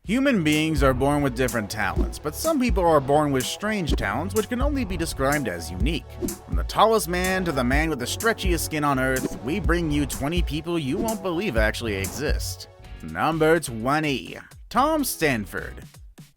Human beings are born with different talents, but some people are born with strange talents which can only be described as unique. From the tallest man to the man with the stretchiest skin on earth, we bring you 20 people you won't believe actually exist. Number 20. Tom Stanford.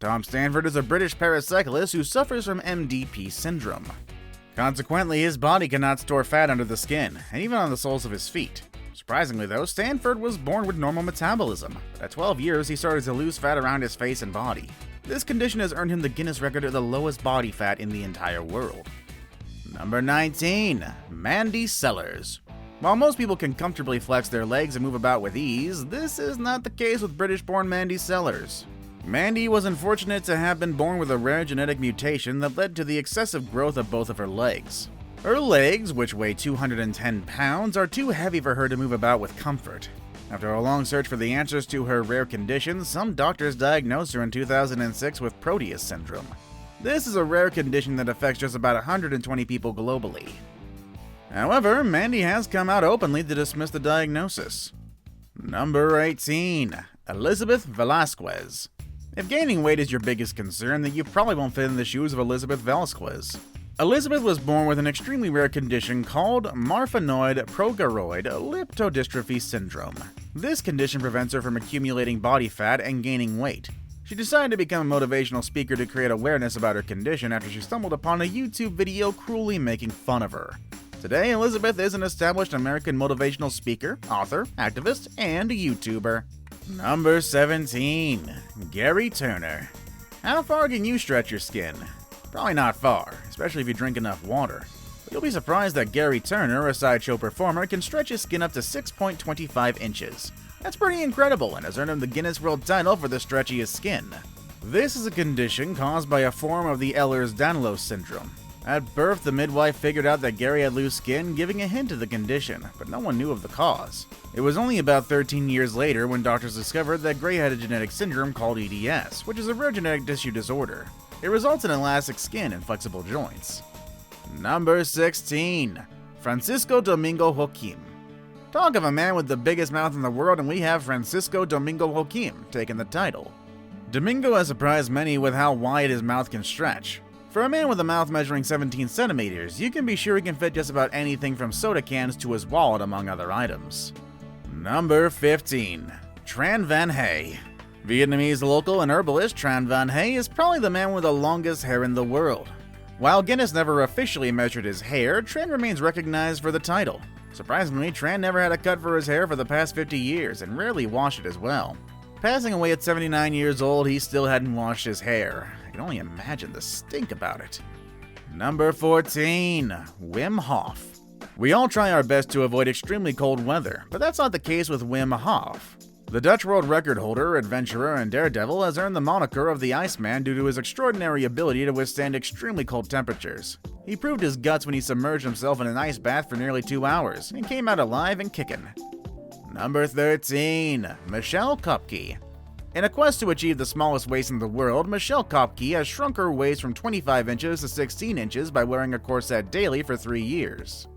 Tom Stanford is a British para-cyclist who suffers from MDP syndrome. Consequently, his body cannot store fat under the skin, and even on the soles of his feet. Surprisingly though, Stanford was born with normal metabolism, but at 12 years he started to lose fat around his face and body. This condition has earned him the Guinness record of the lowest body fat in the entire world. Number 19. Mandy Sellars. While most people can comfortably flex their legs and move about with ease, this is not the case with British-born Mandy Sellars. Mandy was unfortunate to have been born with a rare genetic mutation that led to the excessive growth of both of her legs. Her legs, which weigh 210 pounds, are too heavy for her to move about with comfort. After a long search for the answers to her rare condition, some doctors diagnosed her in 2006 with Proteus Syndrome. This is a rare condition that affects just about 120 people globally. However, Mandy has come out openly to dismiss the diagnosis. Number 18. Elizabeth Velasquez. If gaining weight is your biggest concern, then you probably won't fit in the shoes of Elizabeth Velasquez. Elizabeth was born with an extremely rare condition called Marfanoid progeroid lipodystrophy syndrome. This condition prevents her from accumulating body fat and gaining weight. She decided to become a motivational speaker to create awareness about her condition after she stumbled upon a YouTube video cruelly making fun of her. Today, Elizabeth is an established American motivational speaker, author, activist, and YouTuber. Number 17. Gary Turner. How far can you stretch your skin? Probably not far, especially if you drink enough water. But you'll be surprised that Gary Turner, a sideshow performer, can stretch his skin up to 6.25 inches. That's pretty incredible and has earned him the Guinness World Title for the stretchiest skin. This is a condition caused by a form of the Ehlers-Danlos syndrome. At birth, the midwife figured out that Gary had loose skin, giving a hint of the condition, but no one knew of the cause. It was only about 13 years later when doctors discovered that Gray had a genetic syndrome called EDS, which is a rare genetic tissue disorder. It results in elastic skin and flexible joints. Number 16. Francisco Domingo Joaquim. Talk of a man with the biggest mouth in the world, and we have Francisco Domingo Joaquim taking the title. Domingo has surprised many with how wide his mouth can stretch. For a man with a mouth measuring 17 centimeters, you can be sure he can fit just about anything from soda cans to his wallet, among other items. Number 15. Tran Van Hay. Vietnamese local and herbalist Tran Van Hay is probably the man with the longest hair in the world. While Guinness never officially measured his hair, Tran remains recognized for the title. Surprisingly, Tran never had a cut for his hair for the past 50 years and rarely washed it as well. Passing away at 79 years old, he still hadn't washed his hair. I can only imagine the stink about it. Number 14. Wim Hof. We all try our best to avoid extremely cold weather, but that's not the case with Wim Hof. The Dutch world record holder, adventurer, and daredevil has earned the moniker of the Iceman due to his extraordinary ability to withstand extremely cold temperatures. He proved his guts when he submerged himself in an ice bath for nearly 2 hours and came out alive and kicking. Number 13. Michelle Kopke. In a quest to achieve the smallest waist in the world, Michelle Kopke has shrunk her waist from 25 inches to 16 inches by wearing a corset daily for 3 years.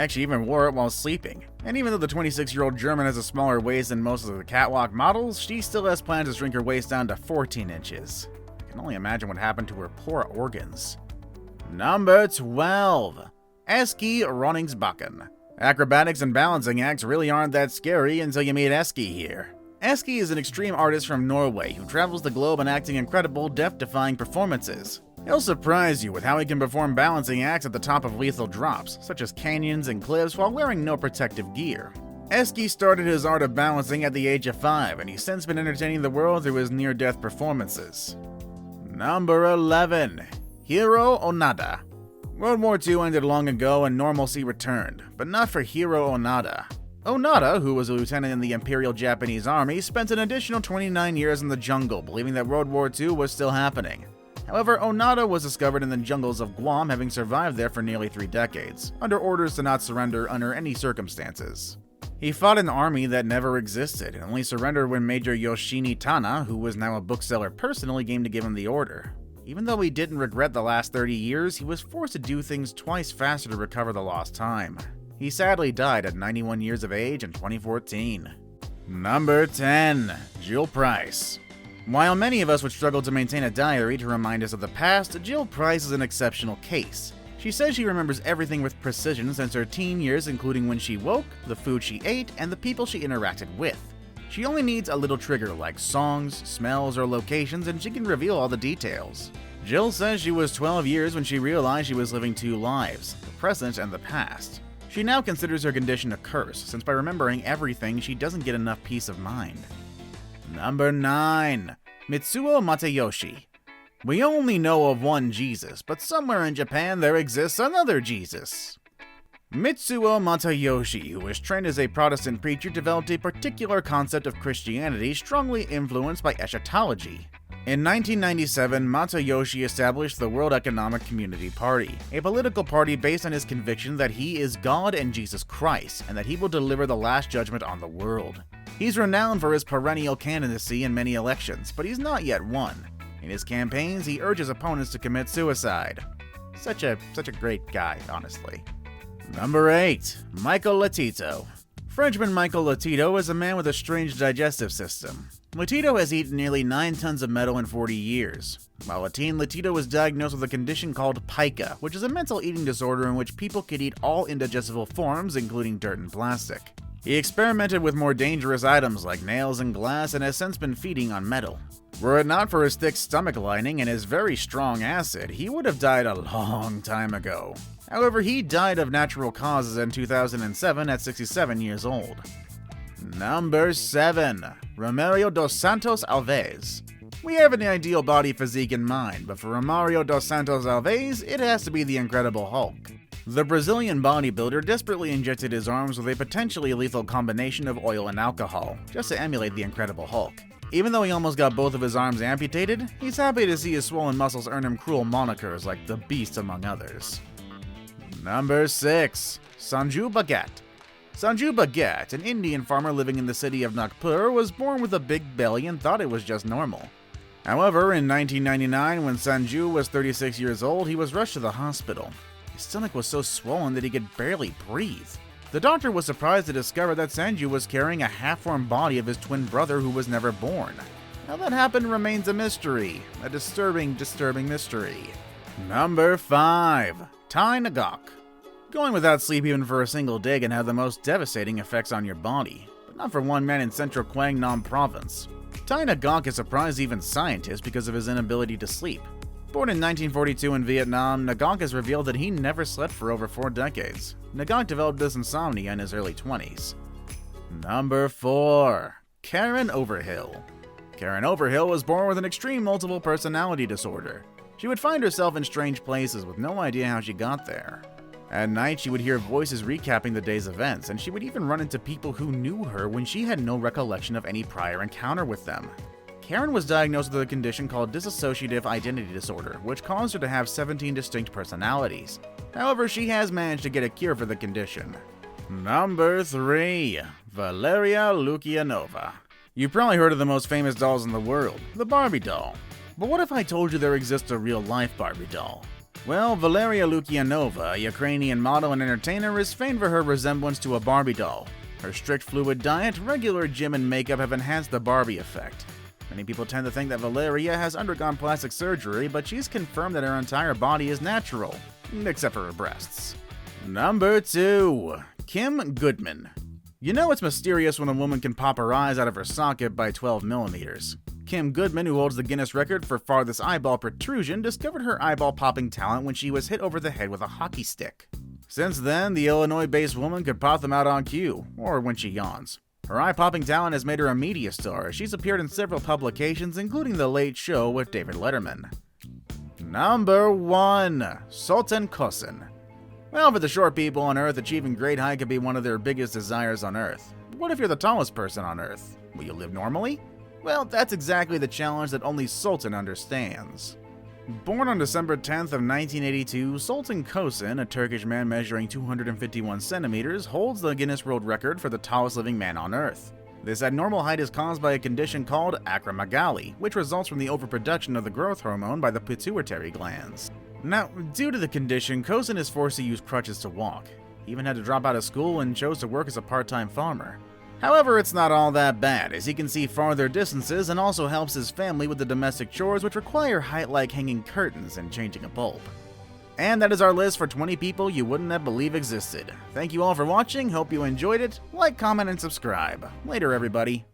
She even wore it while sleeping. And even though the 26-year-old German has a smaller waist than most of the catwalk models, she still has plans to shrink her waist down to 14 inches. I can only imagine what happened to her poor organs. Number 12. Eski Ronningsbakken. Acrobatics and balancing acts really aren't that scary until you meet Eski here. Eski is an extreme artist from Norway who travels the globe and acting incredible, death-defying performances. He'll surprise you with how he can perform balancing acts at the top of lethal drops, such as canyons and cliffs, while wearing no protective gear. Eski started his art of balancing at the age of 5, and he's since been entertaining the world through his near-death performances. Number 11. Hiro Onada. World War II ended long ago and normalcy returned, but not for Hiro Onada. Onada, who was a lieutenant in the Imperial Japanese Army, spent an additional 29 years in the jungle, believing that World War II was still happening. However, Onada was discovered in the jungles of Guam, having survived there for nearly 3 decades, under orders to not surrender under any circumstances. He fought an army that never existed, and only surrendered when Major Yoshini Tana, who was now a bookseller, personally came to give him the order. Even though he didn't regret the last 30 years, he was forced to do things twice faster to recover the lost time. He sadly died at 91 years of age in 2014. Number 10. Jill Price. While many of us would struggle to maintain a diary to remind us of the past, Jill Price is an exceptional case. She says she remembers everything with precision since her teen years, including when she woke, the food she ate, and the people she interacted with. She only needs a little trigger like songs, smells, or locations, and she can reveal all the details. Jill says she was 12 years when she realized she was living two lives, the present and the past. She now considers her condition a curse, since by remembering everything, she doesn't get enough peace of mind. Number 9. Mitsuo Matayoshi. We only know of one Jesus, but somewhere in Japan there exists another Jesus. Mitsuo Matayoshi, who was trained as a Protestant preacher, developed a particular concept of Christianity strongly influenced by eschatology. In 1997, Matayoshi established the World Economic Community Party, a political party based on his conviction that he is God and Jesus Christ, and that he will deliver the last judgment on the world. He's renowned for his perennial candidacy in many elections, but he's not yet won. In his campaigns, he urges opponents to commit suicide. Such a great guy, honestly. Number 8. Michael Latito. Frenchman Michael Latito is a man with a strange digestive system. Latito has eaten nearly 9 tons of metal in 40 years. While a teen, Latito was diagnosed with a condition called pica, which is a mental eating disorder in which people could eat all indigestible forms, including dirt and plastic. He experimented with more dangerous items like nails and glass and has since been feeding on metal. Were it not for his thick stomach lining and his very strong acid, he would have died a long time ago. However, he died of natural causes in 2007 at 67 years old. Number 7. Romario dos Santos Alves. We have an ideal body physique in mind, but for Romario dos Santos Alves, it has to be the Incredible Hulk. The Brazilian bodybuilder desperately injected his arms with a potentially lethal combination of oil and alcohol, just to emulate the Incredible Hulk. Even though he almost got both of his arms amputated, he's happy to see his swollen muscles earn him cruel monikers like the Beast among others. Number 6. Sanju Bhagat. Sanju Bhagat, an Indian farmer living in the city of Nagpur, was born with a big belly and thought it was just normal. However, in 1999, when Sanju was 36 years old, he was rushed to the hospital. His stomach was so swollen that he could barely breathe. The doctor was surprised to discover that Sanju was carrying a half-formed body of his twin brother who was never born. How that happened remains a mystery. A disturbing mystery. Number 5. Thai Nagok. Going without sleep even for a single day can have the most devastating effects on your body, but not for one man in central Quang Nam province. Thai Nagok has surprised even scientists because of his inability to sleep. Born in 1942 in Vietnam, Nagok has revealed that he never slept for over 4 decades. Nagok developed this insomnia in his early 20s. Number 4. Karen Overhill. Karen Overhill was born with an extreme multiple personality disorder. She would find herself in strange places with no idea how she got there. At night, she would hear voices recapping the day's events, and she would even run into people who knew her when she had no recollection of any prior encounter with them. Karen was diagnosed with a condition called dissociative identity disorder, which caused her to have 17 distinct personalities. However, she has managed to get a cure for the condition. Number 3. Valeria Lukianova. You've probably heard of the most famous dolls in the world, the Barbie doll. But what if I told you there exists a real-life Barbie doll? Well, Valeria Lukianova, a Ukrainian model and entertainer, is famed for her resemblance to a Barbie doll. Her strict fluid diet, regular gym, and makeup have enhanced the Barbie effect. Many people tend to think that Valeria has undergone plastic surgery, but she's confirmed that her entire body is natural, except for her breasts. Number 2. Kim Goodman. You know it's mysterious when a woman can pop her eyes out of her socket by 12 millimeters. Kim Goodman, who holds the Guinness record for farthest eyeball protrusion, discovered her eyeball-popping talent when she was hit over the head with a hockey stick. Since then, the Illinois-based woman could pop them out on cue, or when she yawns. Her eye-popping talent has made her a media star, as she's appeared in several publications, including The Late Show with David Letterman. Number 1. Sultan Kosin. Well, for the short people on Earth, achieving great height could be one of their biggest desires on Earth. But what if you're the tallest person on Earth? Will you live normally? Well, that's exactly the challenge that only Sultan understands. Born on December 10th of 1982, Sultan Kosin, a Turkish man measuring 251 centimeters, holds the Guinness World Record for the tallest living man on Earth. This abnormal height is caused by a condition called acromegaly, which results from the overproduction of the growth hormone by the pituitary glands. Now, due to the condition, Kosin is forced to use crutches to walk. He even had to drop out of school and chose to work as a part-time farmer. However, it's not all that bad, as he can see farther distances and also helps his family with the domestic chores which require height like hanging curtains and changing a bulb. And that is our list for 20 people you wouldn't have believed existed. Thank you all for watching, hope you enjoyed it. Like, comment, and subscribe. Later, everybody.